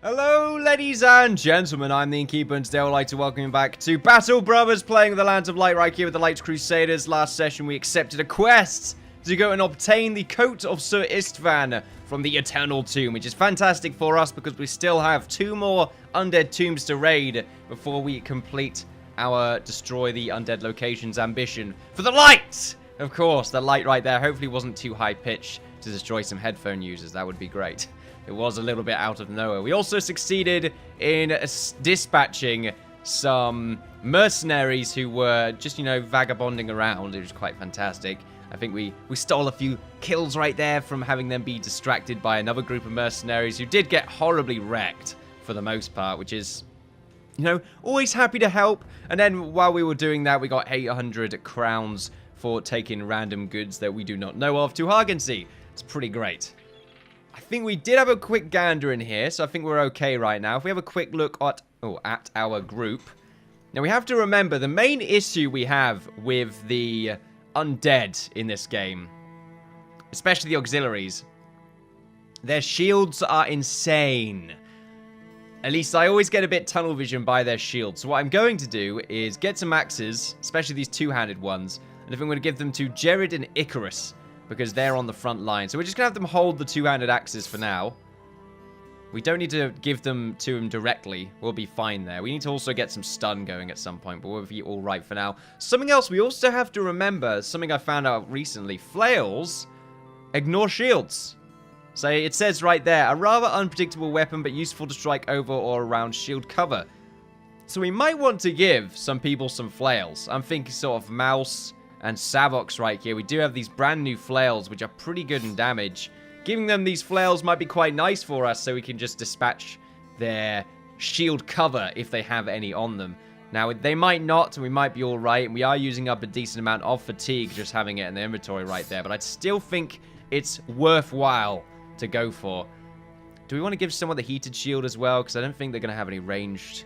Hello, ladies and gentlemen, I'm the Innkeeper, and today I would like to welcome you back to Battle Brothers, playing with the Lands of Light right here with the Light Crusaders. Last session, we accepted a quest to go and obtain the coat of Sir Istvan from the Eternal Tomb, which is fantastic for us because we still have 2 more undead tombs to raid before we complete our Destroy the Undead Locations ambition for the Light! Of course, the light right there hopefully wasn't too high-pitched to destroy some headphone users. That would be great. It was a little bit out of nowhere. We also succeeded in dispatching some mercenaries who were just, vagabonding around. It was quite fantastic. I think we stole a few kills right there from having them be distracted by another group of mercenaries who did get horribly wrecked for the most part, which is, always happy to help. And then while we were doing that, we got 800 crowns for taking random goods that we do not know of to Hargensey. It's pretty great. I think we did have a quick gander in here, so I think we're okay right now. If we have a quick look at our group. Now, we have to remember, the main issue we have with the undead in this game, especially the auxiliaries, their shields are insane. At least I always get a bit tunnel vision by their shields. So what I'm going to do is get some axes, especially these two-handed ones, and if I'm going to give them to Jared and Icarus, because they're on the front line. So we're just going to have them hold the two-handed axes for now. We don't need to give them to them directly. We'll be fine there. We need to also get some stun going at some point, but we'll be all right for now. Something else we also have to remember, something I found out recently. Flails ignore shields. So it says right there, a rather unpredictable weapon, but useful to strike over or around shield cover. So we might want to give some people some flails. I'm thinking sort of Mouse and Savox right here. We do have these brand new flails, which are pretty good in damage. Giving them these flails might be quite nice for us, so we can just dispatch their shield cover if they have any on them. Now, they might not, and we might be all right. And we are using up a decent amount of fatigue just having it in the inventory right there. But I'd still think it's worthwhile to go for. Do we want to give someone the heated shield as well? Because I don't think they're going to have any ranged.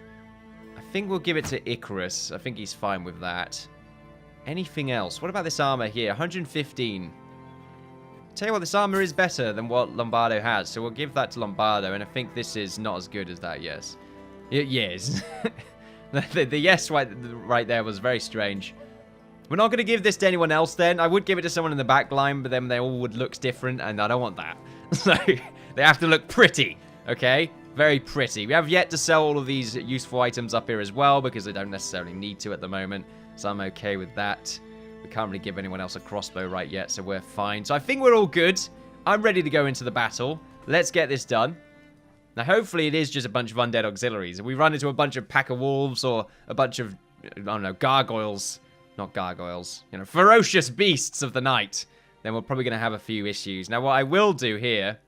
I think we'll give it to Icarus. I think he's fine with that. Anything else? What about this armor here? 115. Tell you what, this armor is better than what Lombardo has, so we'll give that to Lombardo, and I think this is not as good as that, yes. Yes. the yes right there was very strange. We're not going to give this to anyone else then. I would give it to someone in the back line, but then they all would look different, and I don't want that. So, they have to look pretty, okay? Very pretty. We have yet to sell all of these useful items up here as well, because they don't necessarily need to at the moment. So I'm okay with that. We can't really give anyone else a crossbow right yet, so we're fine. So I think we're all good. I'm ready to go into the battle. Let's get this done. Now, hopefully it is just a bunch of undead auxiliaries. If we run into a bunch of pack of wolves or a bunch of, I don't know, gargoyles. Not gargoyles. Ferocious beasts of the night. Then we're probably going to have a few issues. Now, what I will do here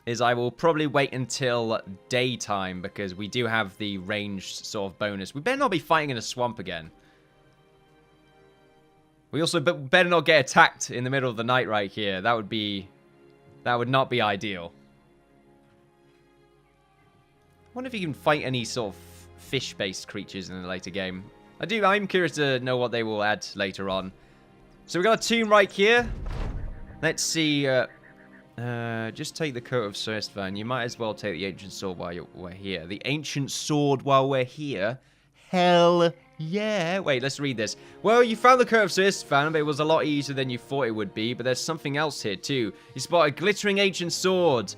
is I will probably wait until daytime because we do have the ranged sort of bonus. We better not be fighting in a swamp again. We also better not get attacked in the middle of the night right here. That would not be ideal. I wonder if you can fight any sort of fish-based creatures in a later game. I'm curious to know what they will add later on. So we got a tomb right here. Let's see. Just take the coat of Sir Istvan. You might as well take the ancient sword while we're here. The ancient sword while we're here? Hell yeah. Wait, let's read this. Well, you found the coat of Sir Istvan, but it was a lot easier than you thought it would be. But there's something else here, too. You spot a glittering ancient sword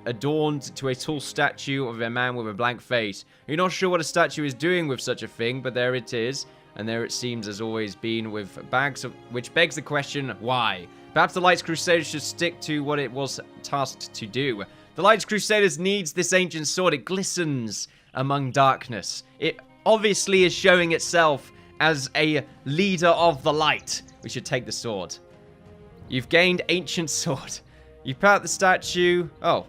adorned to a tall statue of a man with a blank face. You're not sure what a statue is doing with such a thing, but there it is. And there it seems has always been with bags of... Which begs the question, why? Perhaps the Light Crusaders should stick to what it was tasked to do. The Light Crusaders needs this ancient sword. It glistens among darkness. It obviously is showing itself as a leader of the light. We should take the sword. You've gained ancient sword. You pat the statue. Oh.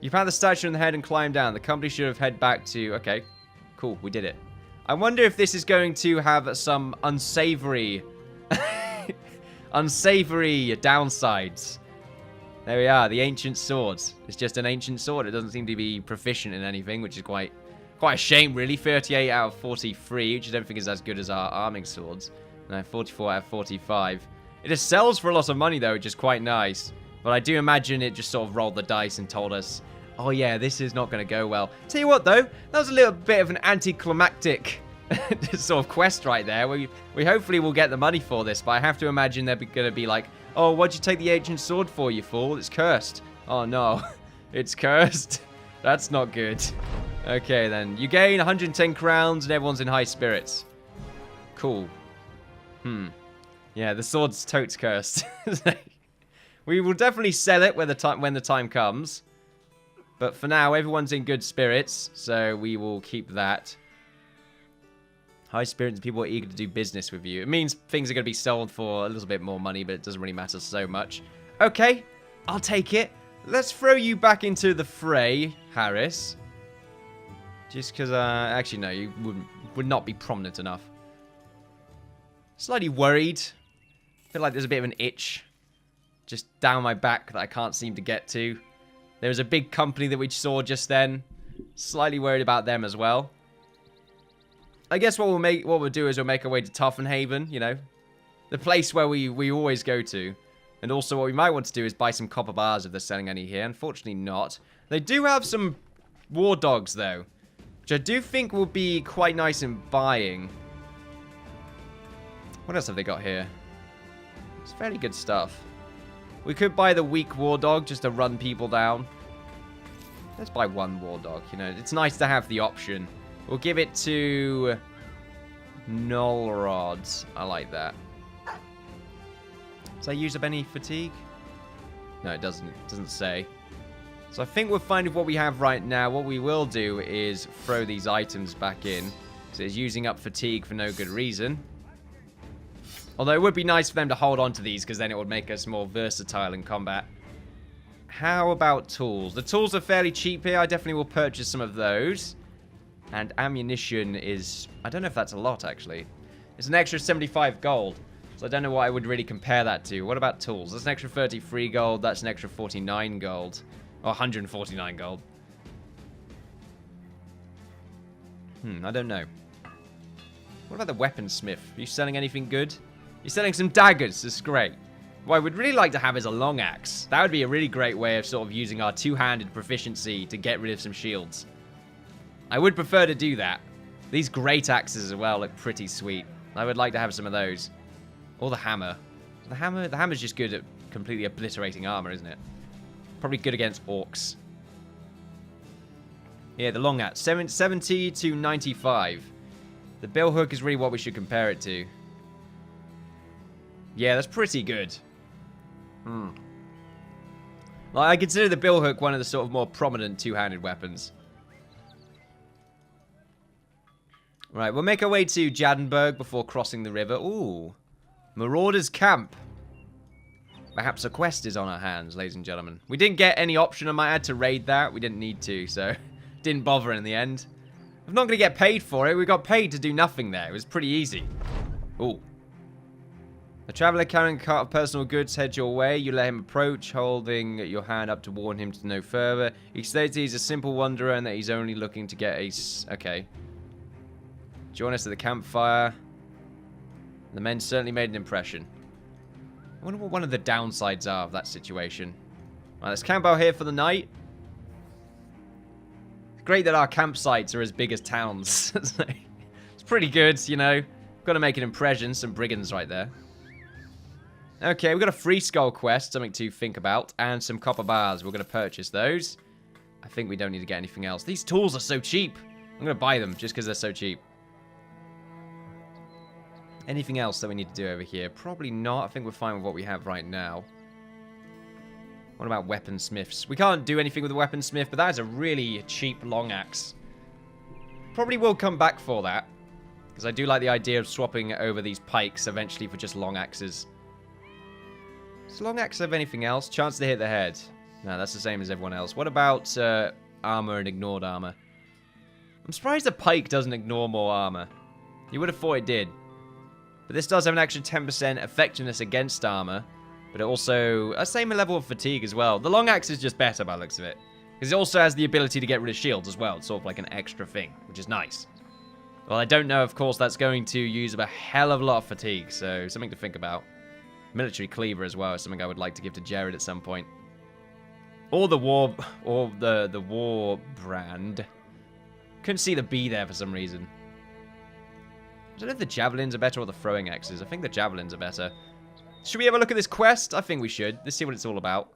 You pat the statue on the head and climb down. The company should have head back to... Okay. Cool. We did it. I wonder if this is going to have some unsavory... unsavory downsides. There we are. The ancient sword. It's just an ancient sword. It doesn't seem to be proficient in anything, which is quite a shame, really. 38 out of 43, which I don't think is as good as our arming swords. No, 44 out of 45. It just sells for a lot of money, though, which is quite nice. But I do imagine it just sort of rolled the dice and told us, Oh, yeah, this is not going to go well. Tell you what, though, that was a little bit of an anticlimactic sort of quest right there. We hopefully will get the money for this, but I have to imagine they're going to be like, oh, what'd you take the ancient sword for, you fool? It's cursed. Oh, no. It's cursed. That's not good. Okay, then. You gain 110 crowns and everyone's in high spirits. Cool. Yeah, the sword's totes cursed. We will definitely sell it when the time comes. But for now, everyone's in good spirits, so we will keep that. High spirits, people are eager to do business with you. It means things are going to be sold for a little bit more money, but it doesn't really matter so much. Okay, I'll take it. Let's throw you back into the fray, Harris. Just because, actually, no, you would not be prominent enough. Slightly worried. Feel like there's a bit of an itch just down my back that I can't seem to get to. There was a big company that we saw just then. Slightly worried about them as well. I guess what we'll do is we'll make our way to Tufnhaven, you know. The place where we always go to. And also what we might want to do is buy some copper bars if they're selling any here. Unfortunately not. They do have some war dogs though. Which I do think will be quite nice in buying. What else have they got here? It's fairly good stuff. We could buy the weak war dog just to run people down. Let's buy one war dog, you know. It's nice to have the option. We'll give it to Null Rods. I like that. Does that use up any fatigue? No, it doesn't. It doesn't say. So I think we're fine with what we have right now. What we will do is throw these items back in. So it's using up fatigue for no good reason. Although it would be nice for them to hold on to these because then it would make us more versatile in combat. How about tools? The tools are fairly cheap here. I definitely will purchase some of those. And ammunition is... I don't know if that's a lot, actually. It's an extra 75 gold. So I don't know what I would really compare that to. What about tools? That's an extra 33 gold. That's an extra 49 gold. Or 149 gold. I don't know. What about the weaponsmith? Are you selling anything good? You're selling some daggers. This is great. What I would really like to have is a long axe. That would be a really great way of sort of using our two-handed proficiency to get rid of some shields. I would prefer to do that. These great axes as well look pretty sweet. I would like to have some of those. Or the hammer. The hammer's just good at completely obliterating armor, isn't it? Probably good against orcs. Yeah, the long axe. 70 to 95. The bill hook is really what we should compare it to. Yeah, that's pretty good. Like, I consider the bill hook one of the sort of more prominent two-handed weapons. Right, we'll make our way to Jadenburg before crossing the river. Ooh. Marauders Camp. Perhaps a quest is on our hands, ladies and gentlemen. We didn't get any option, I might add, to raid that. We didn't need to, so didn't bother in the end. I'm not going to get paid for it. We got paid to do nothing there. It was pretty easy. Ooh. A traveler carrying a cart of personal goods heads your way. You let him approach, holding your hand up to warn him to no further. He states he's a simple wanderer and that he's only looking to get a... Okay. Join us at the campfire. The men certainly made an impression. I wonder what one of the downsides are of that situation. Right, let's camp out here for the night. It's great that our campsites are as big as towns. It's pretty good, you know. Got to make an impression. Some brigands right there. Okay, we've got a free skull quest, something to think about, and some copper bars. We're going to purchase those. I think we don't need to get anything else. These tools are so cheap. I'm going to buy them just because they're so cheap. Anything else that we need to do over here? Probably not. I think we're fine with what we have right now. What about weaponsmiths? We can't do anything with the weaponsmith, but that is a really cheap long axe. Probably will come back for that. Because I do like the idea of swapping over these pikes eventually for just long axes. Does long axe have anything else? Chance to hit the head. No, that's the same as everyone else. What about armor and ignored armor? I'm surprised the pike doesn't ignore more armor. You would have thought it did. But this does have an extra 10% effectiveness against armor. But it also... a same level of fatigue as well. The long axe is just better by the looks of it. Because it also has the ability to get rid of shields as well. It's sort of like an extra thing, which is nice. Well, I don't know, of course, that's going to use up a hell of a lot of fatigue. So, something to think about. Military cleaver as well is something I would like to give to Jared at some point. Or the war... Or the war brand. Couldn't see the B there for some reason. I don't know if the javelins are better or the throwing axes. I think the javelins are better. Should we have a look at this quest? I think we should. Let's see what it's all about.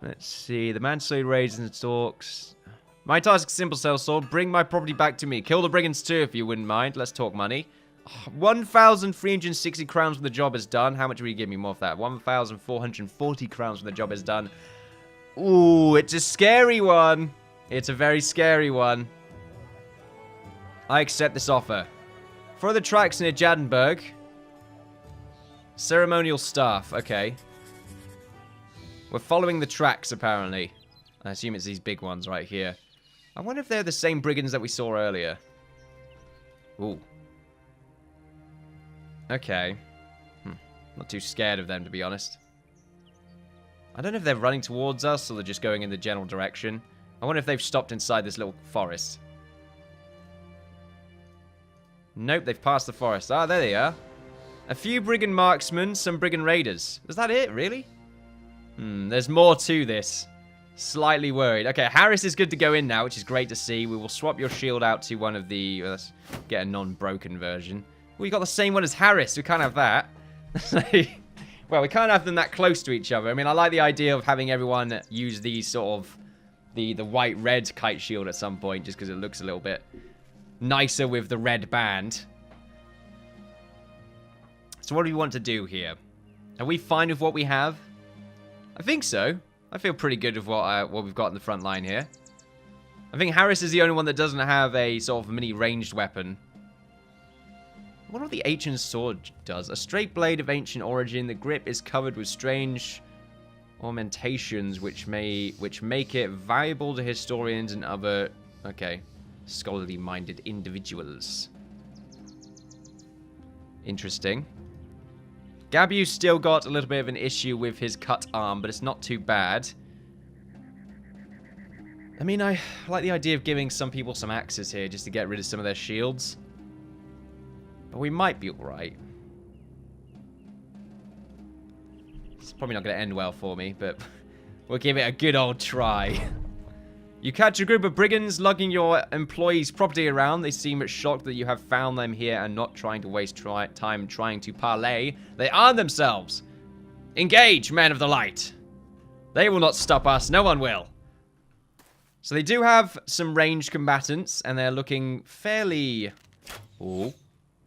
Let's see. The man slowly raises and talks. My task is simple, sellsword. Bring my property back to me. Kill the brigands too, if you wouldn't mind. Let's talk money. 1,360 crowns when the job is done. How much will you give me more for that? 1,440 crowns when the job is done. Ooh, it's a scary one. It's a very scary one. I accept this offer. For the tracks near Jadenberg. Ceremonial staff. Okay. We're following the tracks, apparently. I assume it's these big ones right here. I wonder if they're the same brigands that we saw earlier. Ooh. Okay. Not too scared of them, to be honest. I don't know if they're running towards us or they're just going in the general direction. I wonder if they've stopped inside this little forest. Nope, they've passed the forest. Ah, there they are. A few brigand marksmen, some brigand raiders. Is that it, really? There's more to this. Slightly worried. Okay, Harris is good to go in now, which is great to see. We will swap your shield out to one of the... let's get a non-broken version. We got the same one as Harris. We can't have that. Well, we can't have them that close to each other. I mean, I like the idea of having everyone use these sort of... the white-red kite shield at some point, just because it looks a little bit nicer with the red band. So what do we want to do here? Are we fine with what we have? I think so. I feel pretty good with what we've got in the front line here. I think Harris is the only one that doesn't have a sort of mini ranged weapon. I wonder what the ancient sword does. A straight blade of ancient origin. The grip is covered with strange ornamentations which make it valuable to historians and other, scholarly-minded individuals. Interesting. Gabu's still got a little bit of an issue with his cut arm, but it's not too bad. I mean, I like the idea of giving some people some axes here just to get rid of some of their shields. But we might be alright. It's probably not going to end well for me, but we'll give it a good old try. You catch a group of brigands lugging your employees' property around. They seem shocked that you have found them here and not trying to waste time trying to parley. They arm themselves. Engage, men of the light. They will not stop us. No one will. So they do have some ranged combatants, and they're looking fairly... Ooh,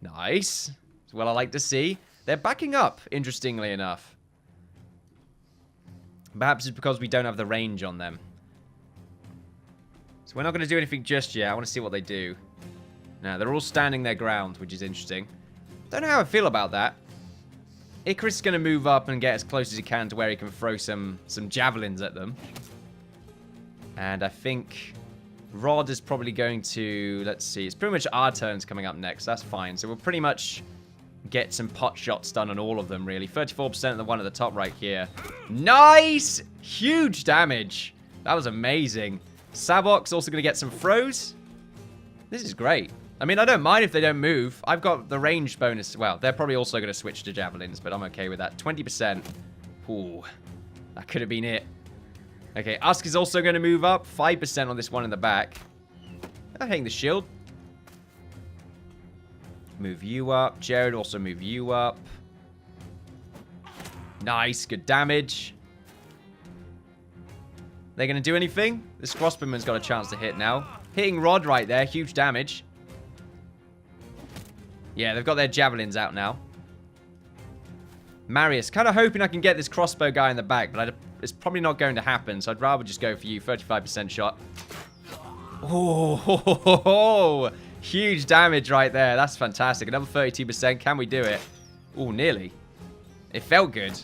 nice. That's what I like to see. They're backing up, interestingly enough. Perhaps it's because we don't have the range on them. So we're not going to do anything just yet. I want to see what they do. Now, they're all standing their ground, which is interesting. Don't know how I feel about that. Icarus is going to move up and get as close as he can to where he can throw some javelins at them. And I think Rod is probably going to... Let's see. It's pretty much our turns coming up next. That's fine. So we'll pretty much get some pot shots done on all of them, really. 34% of the one at the top right here. Nice! Huge damage. That was amazing. Sabok's also going to get some throws. This is great. I mean, I don't mind if they don't move. I've got the range bonus. Well, they're probably also going to switch to javelins, but I'm okay with that. 20%. Ooh, that could have been it. Okay, Usk is also going to move up. 5% on this one in the back. I'm hitting the shield. Move you up. Jared also move you up. Nice, good damage. They're going to do anything? This crossbowman's got a chance to hit now. Hitting Rod right there. Huge damage. Yeah, they've got their javelins out now. Marius, kind of hoping I can get this crossbow guy in the back, but it's probably not going to happen, so I'd rather just go for you. 35% shot. Oh, huge damage right there. That's fantastic. Another 32%. Can we do it? Oh, nearly. It felt good.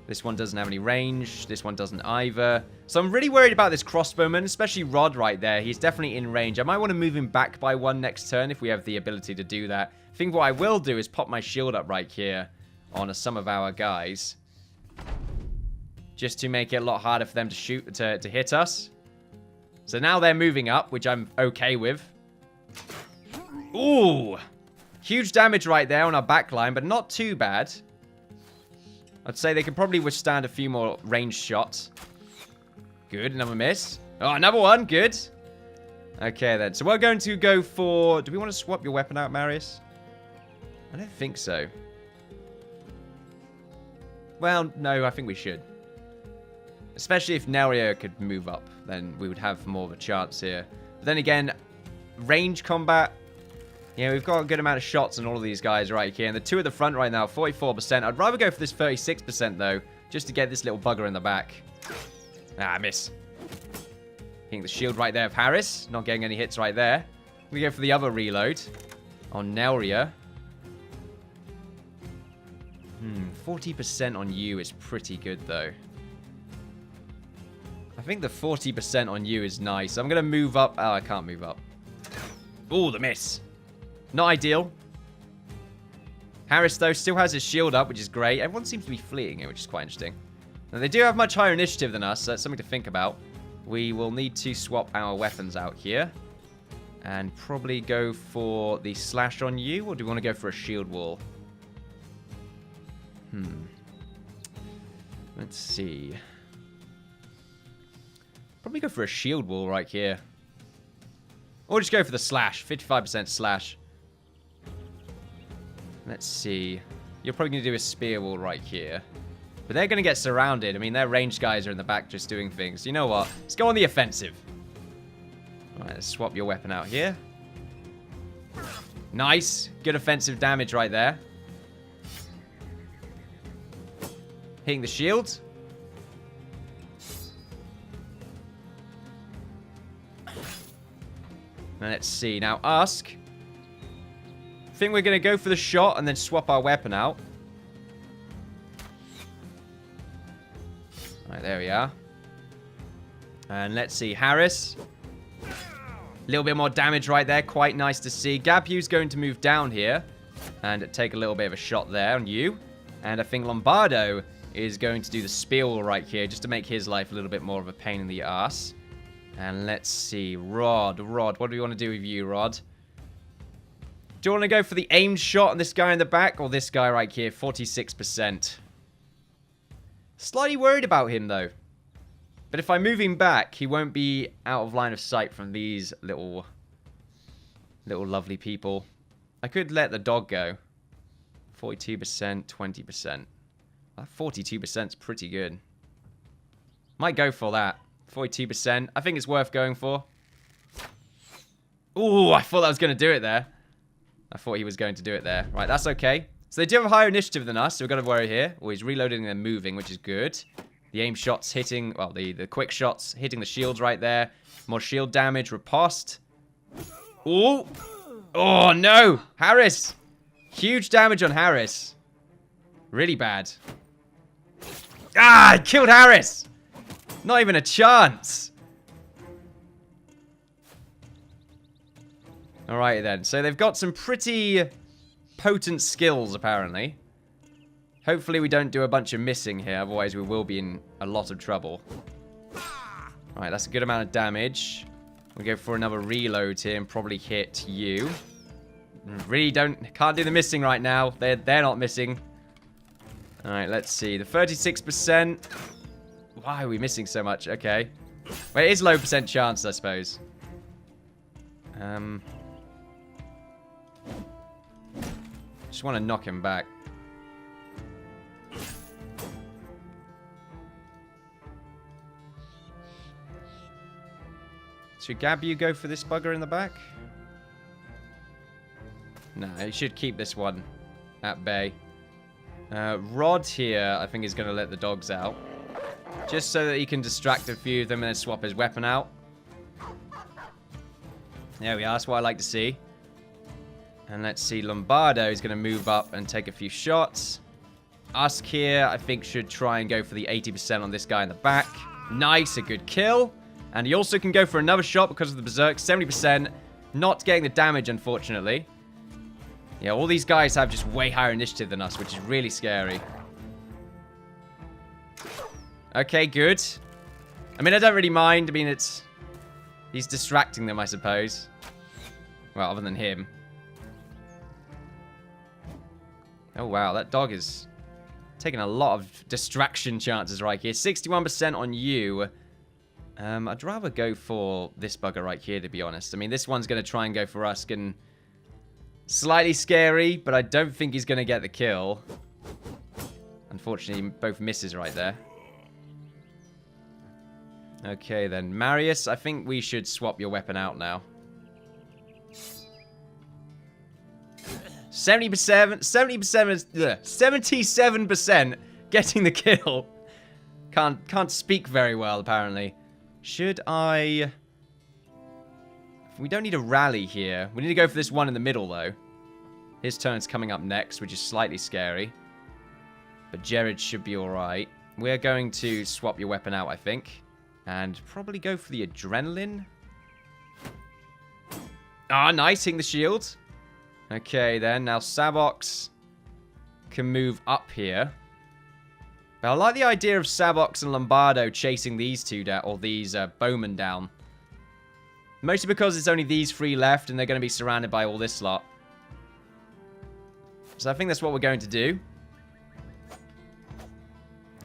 This one doesn't have any range. This one doesn't either. So I'm really worried about this crossbowman, especially Rod right there. He's definitely in range. I might want to move him back by one next turn if we have the ability to do that. I think what I will do is pop my shield up right here on some of our guys. Just to make it a lot harder for them to shoot, to hit us. So now they're moving up, which I'm okay with. Ooh. Huge damage right there on our back line, but not too bad. I'd say they could probably withstand a few more ranged shots. Good, another miss. Oh, another one, good. Okay, then. So we're going to go for... Do we want to swap your weapon out, Marius? I don't think so. Well, no, I think we should. Especially if Neria could move up, then we would have more of a chance here. But then again, range combat... Yeah, we've got a good amount of shots on all of these guys right here. And the two at the front right now, 44%. I'd rather go for this 36%, though, just to get this little bugger in the back. Ah, miss. Hitting the shield right there of Harris. Not getting any hits right there. We go for the other reload on Nelria. 40% on you is pretty good, though. I think the 40% on you is nice. I'm going to move up. Oh, I can't move up. Oh, the miss. Not ideal. Harris, though, still has his shield up, which is great. Everyone seems to be fleeing here, which is quite interesting. Now, they do have much higher initiative than us, so that's something to think about. We will need to swap our weapons out here. And probably go for the slash on you, or do we want to go for a shield wall? Let's see. Probably go for a shield wall right here. Or just go for the slash. 55% slash. Let's see. You're probably going to do a spear wall right here. But they're going to get surrounded. I mean, their ranged guys are in the back just doing things. You know what? Let's go on the offensive. Alright, let's swap your weapon out here. Nice. Good offensive damage right there. Hitting the shield. Let's see. Now, Usk. I think we're going to go for the shot and then swap our weapon out. Alright, there we are. And let's see. Harris. A little bit more damage right there. Quite nice to see. Gabu's going to move down here and take a little bit of a shot there on you. And I think Lombardo is going to do the spear wall right here just to make his life a little bit more of a pain in the ass. And let's see. Rod. What do we want to do with you, Rod? Do you want to go for the aimed shot on this guy in the back or this guy right here? 46%. Slightly worried about him, though. But if I move him back, he won't be out of line of sight from these little lovely people. I could let the dog go. 42%, 20%. 42% is pretty good. Might go for that. 42%. I think it's worth going for. Ooh, I thought that was going to do it there. I thought he was going to do it there. Right, that's okay. So they do have a higher initiative than us, so we've got to worry here. Oh, he's reloading and moving, which is good. The aim shots hitting, well, the quick shots hitting the shields right there. More shield damage, riposte. Ooh. Oh, no. Harris. Huge damage on Harris. Really bad. Ah, I killed Harris. Not even a chance. Alright then, so they've got some pretty potent skills apparently. Hopefully we don't do a bunch of missing here, otherwise we will be in a lot of trouble. Alright, that's a good amount of damage. We'll go for another reload here and probably hit you. Really can't do the missing right now. They're not missing. Alright, let's see. The 36%. Why are we missing so much? Okay. Well, it is low percent chance, I suppose. Just want to knock him back. Should Gabu go for this bugger in the back? No, he should keep this one at bay. Rod here, I think, is going to let the dogs out. Just so that he can distract a few of them and then swap his weapon out. There we are, that's what I like to see. And let's see, Lombardo is going to move up and take a few shots. Usk here, I think, should try and go for the 80% on this guy in the back. Nice, a good kill. And he also can go for another shot because of the Berserk. 70%. Not getting the damage, unfortunately. Yeah, all these guys have just way higher initiative than us, which is really scary. Okay, good. I mean, I don't really mind. I mean, he's distracting them, I suppose. Well, other than him. Oh, wow. That dog is Taking a lot of distraction chances right here. 61% on you. I'd rather go for this bugger right here, to be honest. I mean, this one's going to try and go for Usk, and slightly scary, but I don't think he's going to get the kill. Unfortunately, both misses right there. Okay, then. Marius, I think we should swap your weapon out now. 77% getting the kill. Can't speak very well, apparently. Should I... We don't need a rally here. We need to go for this one in the middle, though. His turn's coming up next, which is slightly scary. But Jared should be alright. We're going to swap your weapon out, I think. And probably go for the adrenaline. Ah, nice. Hitting the shield. Okay, then. Now, Sabox can move up here. But I like the idea of Sabox and Lombardo chasing these two down, or these bowmen down. Mostly because it's only these three left, and they're going to be surrounded by all this lot. So I think that's what we're going to do.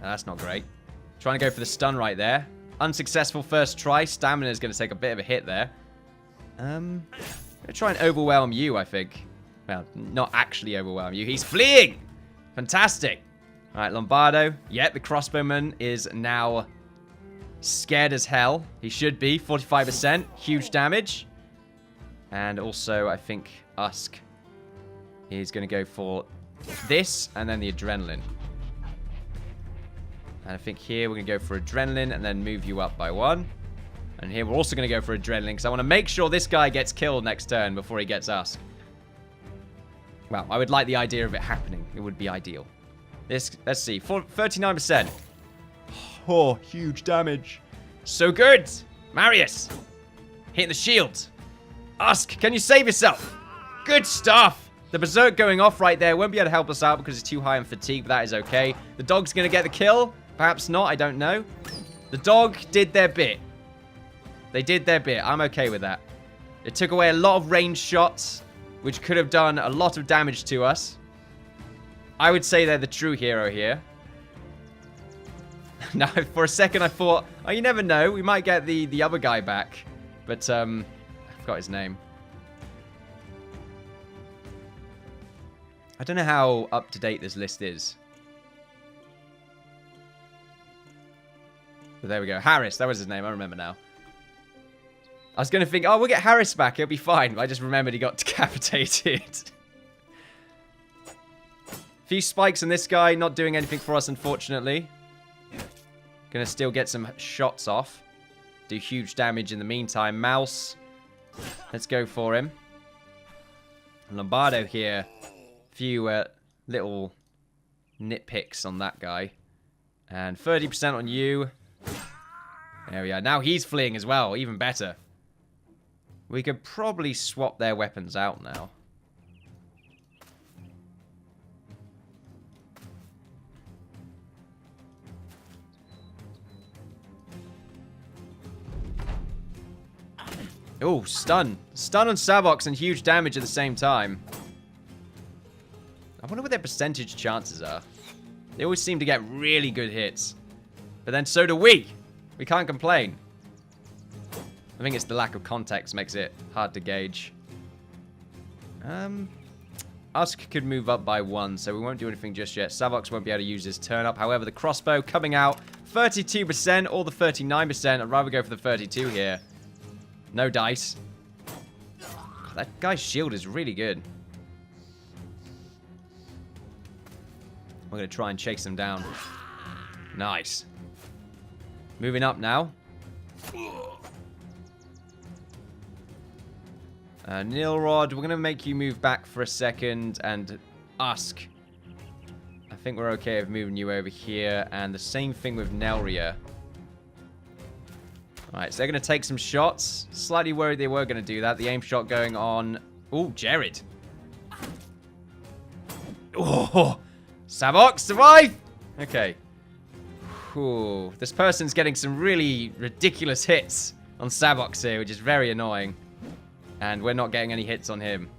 That's not great. Trying to go for the stun right there. Unsuccessful first try. Stamina is going to take a bit of a hit there. I'm going to try and overwhelm you, I think. Well, not actually overwhelm you. He's fleeing! Fantastic. Alright, Lombardo. Yep, the crossbowman is now scared as hell. He should be. 45%. Huge damage. And also, I think Usk is going to go for this and then the adrenaline. And I think here we're going to go for adrenaline and then move you up by one. And here we're also going to go for adrenaline because I want to make sure this guy gets killed next turn before he gets Usk. Well, I would like the idea of it happening. It would be ideal. Let's see. 39%. Oh, huge damage. So good. Marius. Hitting the shield. Usk, can you save yourself? Good stuff. The berserk going off right there won't be able to help us out because it's too high on fatigue, but that is okay. The dog's going to get the kill. Perhaps not. I don't know. The dog did their bit. They did their bit. I'm okay with that. It took away a lot of ranged shots, which could have done a lot of damage to us. I would say they're the true hero here. Now, for a second I thought, oh, you never know. We might get the other guy back. But, I forgot his name. I don't know how up-to-date this list is. But there we go. Harris, that was his name. I remember now. I was going to think, oh, we'll get Harris back. He'll be fine. But I just remembered he got decapitated. Few spikes on this guy. Not doing anything for us, unfortunately. Gonna still get some shots off. Do huge damage in the meantime. Mouse. Let's go for him. Lombardo here. Few little nitpicks on that guy. And 30% on you. There we are. Now he's fleeing as well. Even better. We could probably swap their weapons out now. Oh, stun. Stun on Sabox and huge damage at the same time. I wonder what their percentage chances are. They always seem to get really good hits. But then so do we. We can't complain. I think it's the lack of context makes it hard to gauge. Usk could move up by one, so we won't do anything just yet. Sabox won't be able to use his turn up. However, the crossbow coming out 32% or the 39%. I'd rather go for the 32 here. No dice. That guy's shield is really good. We're going to try and chase them down. Nice. Moving up now. Nilrod, we're going to make you move back for a second. And Usk. I think we're okay with moving you over here. And the same thing with Nelria. Alright, so they're going to take some shots. Slightly worried they were going to do that. The aim shot going on... Oh, Jared. Oh, Sabox, survive! Okay. Ooh, this person's getting some really ridiculous hits on Sabox here, which is very annoying. And we're not getting any hits on him.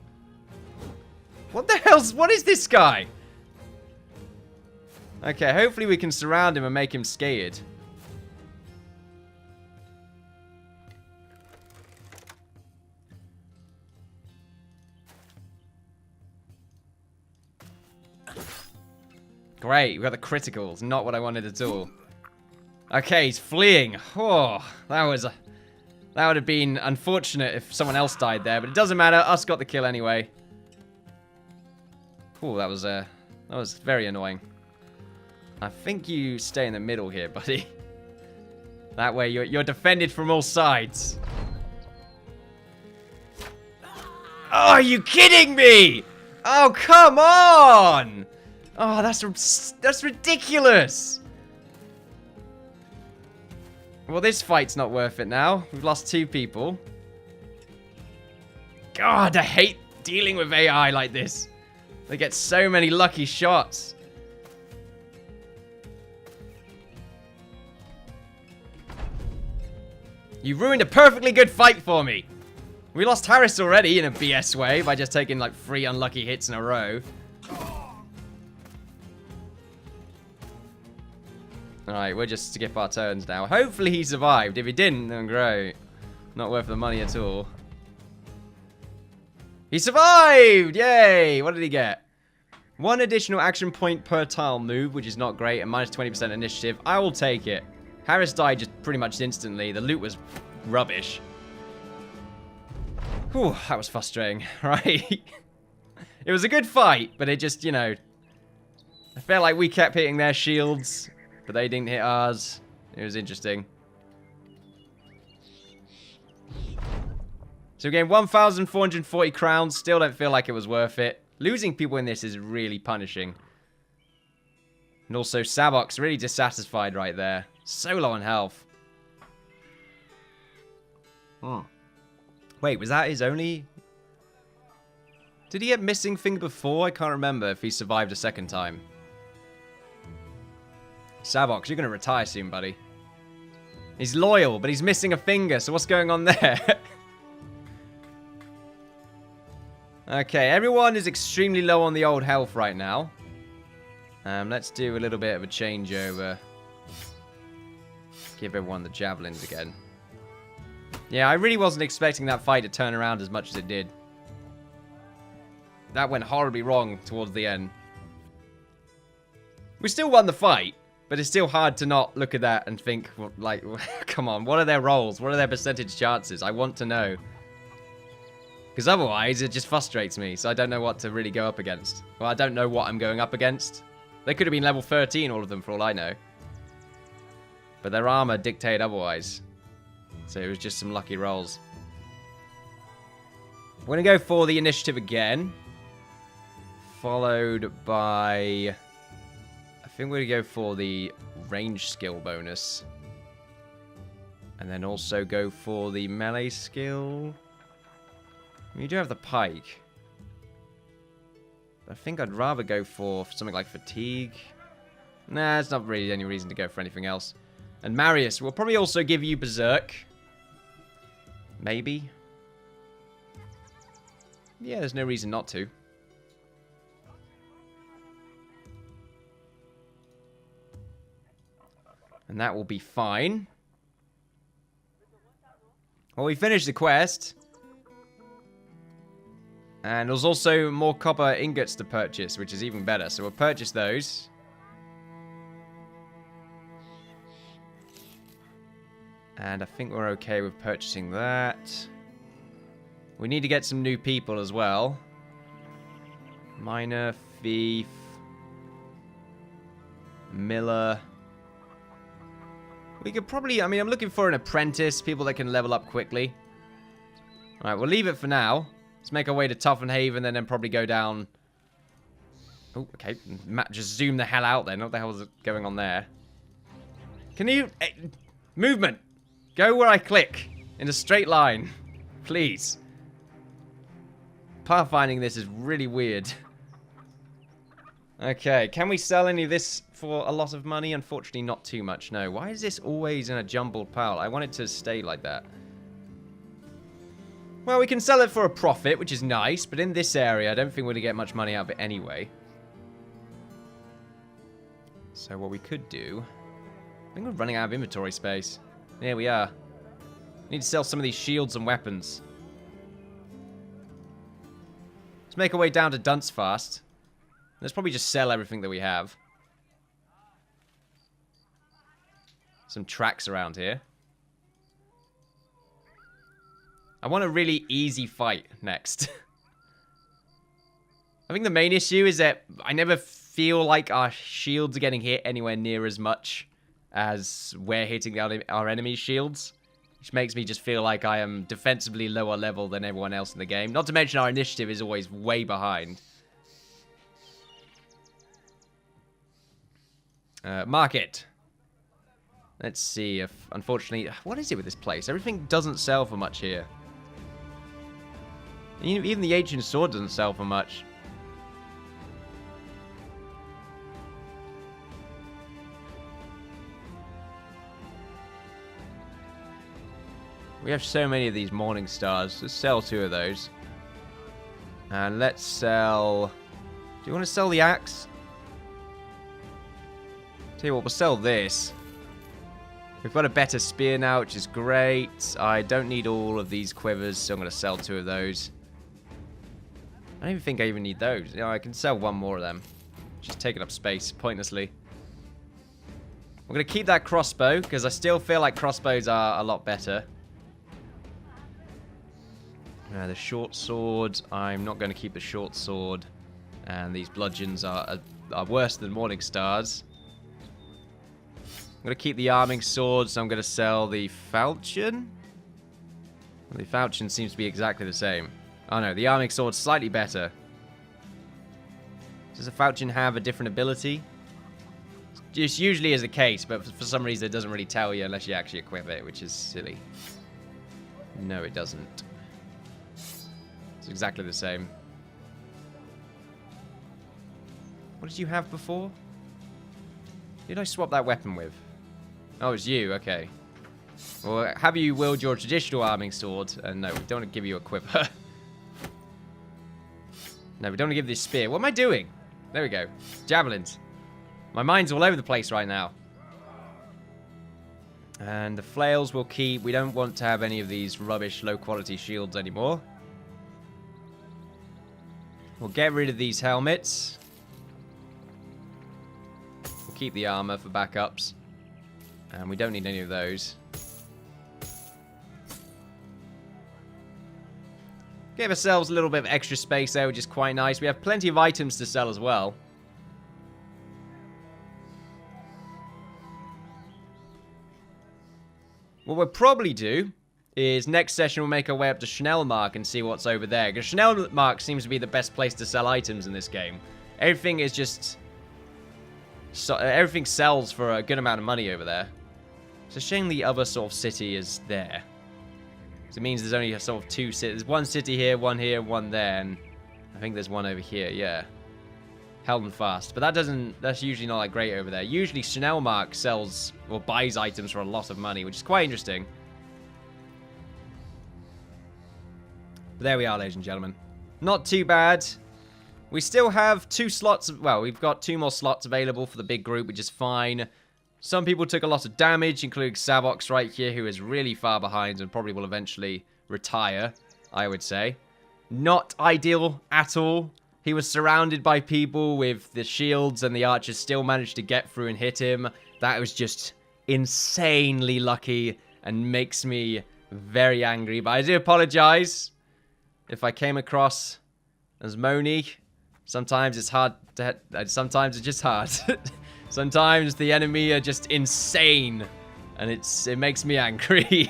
What the hell's... What is this guy? Okay, hopefully we can surround him and make him scared. Great, we got the criticals. Not what I wanted at all. Okay, he's fleeing. Oh, that would have been unfortunate if someone else died there, but it doesn't matter. Us got the kill anyway. Oh, that was very annoying. I think you stay in the middle here, buddy. That way you're defended from all sides. Oh, are you kidding me? Oh, come on! Oh, that's ridiculous. Well, this fight's not worth it now. We've lost 2 people. God, I hate dealing with AI like this. They get so many lucky shots. You ruined a perfectly good fight for me. We lost Harris already in a BS way by just taking like 3 unlucky hits in a row. Alright, we'll just skip our turns now. Hopefully he survived. If he didn't, then great. Not worth the money at all. He survived! Yay! What did he get? 1 additional action point per tile move, which is not great, and minus 20% initiative. I will take it. Harris died just pretty much instantly. The loot was rubbish. Whew, that was frustrating. Right? It was a good fight, but it just, you know... I felt like we kept hitting their shields, but they didn't hit ours. It was interesting. So we gained 1,440 crowns. Still don't feel like it was worth it. Losing people in this is really punishing. And also, Sabok's really dissatisfied right there. So low on health. Wait, was that his only... Did he get missing finger before? I can't remember if he survived a second time. Sabok, you're going to retire soon, buddy. He's loyal, but he's missing a finger, so what's going on there? Okay, everyone is extremely low on the old health right now. Let's do a little bit of a changeover. Give everyone the javelins again. Yeah, I really wasn't expecting that fight to turn around as much as it did. That went horribly wrong towards the end. We still won the fight, but it's still hard to not look at that and think, like, come on, what are their rolls? What are their percentage chances? I want to know. Because otherwise, it just frustrates me, so I don't know what to really go up against. Well, I don't know what I'm going up against. They could have been level 13, all of them, for all I know. But their armor dictated otherwise. So it was just some lucky rolls. We're going to go for the initiative again. Followed by... I think we're going to go for the range skill bonus. And then also go for the melee skill. You do have the pike. I think I'd rather go for something like fatigue. Nah, it's not really any reason to go for anything else. And Marius will probably also give you berserk. Maybe. Yeah, there's no reason not to. And that will be fine. Well, we finished the quest. And there's also more copper ingots to purchase, which is even better. So we'll purchase those. And I think we're okay with purchasing that. We need to get some new people as well. Miner, thief, miller. We could probably, I mean, I'm looking for an apprentice, people that can level up quickly. Alright, we'll leave it for now. Let's make our way to Tuftenhaven and then probably go down. Oh, okay. Just zoom the hell out then. What the hell is going on there? Can you... movement! Go where I click. In a straight line. Please. Pathfinding this is really weird. Okay, can we sell any of this for a lot of money? Unfortunately, not too much, no. Why is this always in a jumbled pile? I want it to stay like that. Well, we can sell it for a profit, which is nice, but in this area, I don't think we're going to get much money out of it anyway. So what we could do... I think we're running out of inventory space. There we are. Need to sell some of these shields and weapons. Let's make our way down to Dunsfast. Let's probably just sell everything that we have. Some tracks around here. I want a really easy fight next. I think the main issue is that I never feel like our shields are getting hit anywhere near as much as we're hitting our enemy's shields. Which makes me just feel like I am defensively lower level than everyone else in the game. Not to mention our initiative is always way behind. Market. Let's see if, unfortunately... What is it with this place? Everything doesn't sell for much here. Even the ancient sword doesn't sell for much. We have so many of these morning stars. Let's sell 2 of those. And let's sell... Do you want to sell the axe? Tell you what, we'll sell this. We've got a better spear now, which is great. I don't need all of these quivers, so I'm going to sell 2 of those. I don't even think I even need those. You know, I can sell 1 more of them. Just taking up space pointlessly. I'm going to keep that crossbow, because I still feel like crossbows are a lot better. The short sword, I'm not going to keep the short sword. And these bludgeons are worse than morning stars. I'm going to keep the arming sword, so I'm going to sell the falchion. The falchion seems to be exactly the same. Oh no, the arming sword's slightly better. Does the falchion have a different ability? This usually is the case, but for some reason it doesn't really tell you unless you actually equip it, which is silly. No, it doesn't. It's exactly the same. What did you have before? Who did I swap that weapon with? Oh, it's you, okay. Well, have you wield your traditional arming sword? No, we don't want to give you a quiver. No, we don't want to give this spear. What am I doing? There we go. Javelins. My mind's all over the place right now. And the flails we'll keep. We don't want to have any of these rubbish low-quality shields anymore. We'll get rid of these helmets. We'll keep the armor for backups. And we don't need any of those. Give ourselves a little bit of extra space there, which is quite nice. We have plenty of items to sell as well. What we'll probably do is next session we'll make our way up to Schnellmark and see what's over there. Because Schnellmark seems to be the best place to sell items in this game. Everything is just... everything sells for a good amount of money over there. It's a shame the other sort of city is there. It means there's only a sort of 2 cities. There's 1 city here, 1 here, 1 there, and I think there's 1 over here, yeah. Heldenfast. But that's usually not like great over there. Usually Schnellmark sells or buys items for a lot of money, which is quite interesting. But there we are, ladies and gentlemen. Not too bad. We still have 2 slots, well, we've got 2 more slots available for the big group, which is fine. Some people took a lot of damage, including Savox right here, who is really far behind and probably will eventually retire, I would say. Not ideal at all. He was surrounded by people with the shields, and the archers still managed to get through and hit him. That was just insanely lucky and makes me very angry. But I do apologize if I came across as moany. Sometimes it's hard to... sometimes it's just hard. Sometimes the enemy are just insane, and it makes me angry.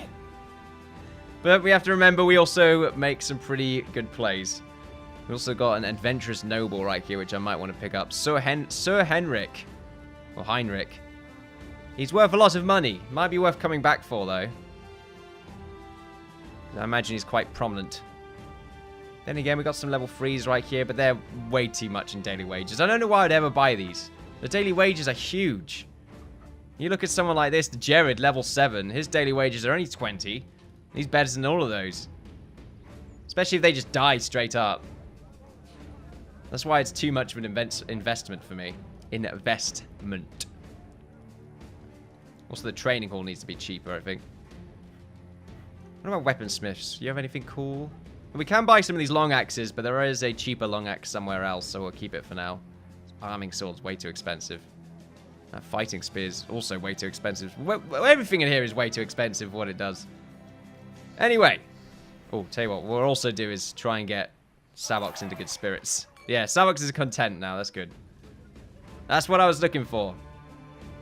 But we have to remember we also make some pretty good plays. We also got an adventurous noble right here, which I might want to pick up. Sir Henrik. Or Heinrich. He's worth a lot of money. Might be worth coming back for, though. I imagine he's quite prominent. Then again, we got some level 3s right here, but they're way too much in daily wages. I don't know why I'd ever buy these. The daily wages are huge. You look at someone like this, the Jared, level 7. His daily wages are only 20. He's better than all of those. Especially if they just die straight up. That's why it's too much of an investment for me. Investment. Also, the training hall needs to be cheaper, I think. What about weaponsmiths? You have anything cool? We can buy some of these long axes, but there is a cheaper long axe somewhere else, so we'll keep it for now. Arming sword's way too expensive. Fighting spear's also way too expensive. Everything in here is way too expensive for what it does. Anyway. Oh, tell you what, what we'll also do is try and get Savox into good spirits. Yeah, Savox is content now. That's good. That's what I was looking for.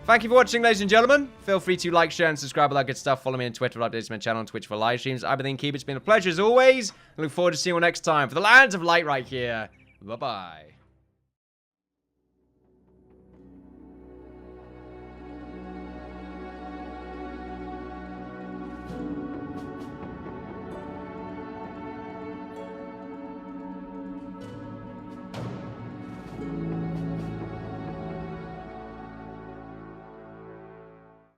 Thank you for watching, ladies and gentlemen. Feel free to like, share, and subscribe, all that good stuff. Follow me on Twitter for updates, my channel on Twitch for live streams. I've been the Innkeeper. It's been a pleasure as always. I look forward to seeing you next time for the Lands of Light right here. Bye-bye.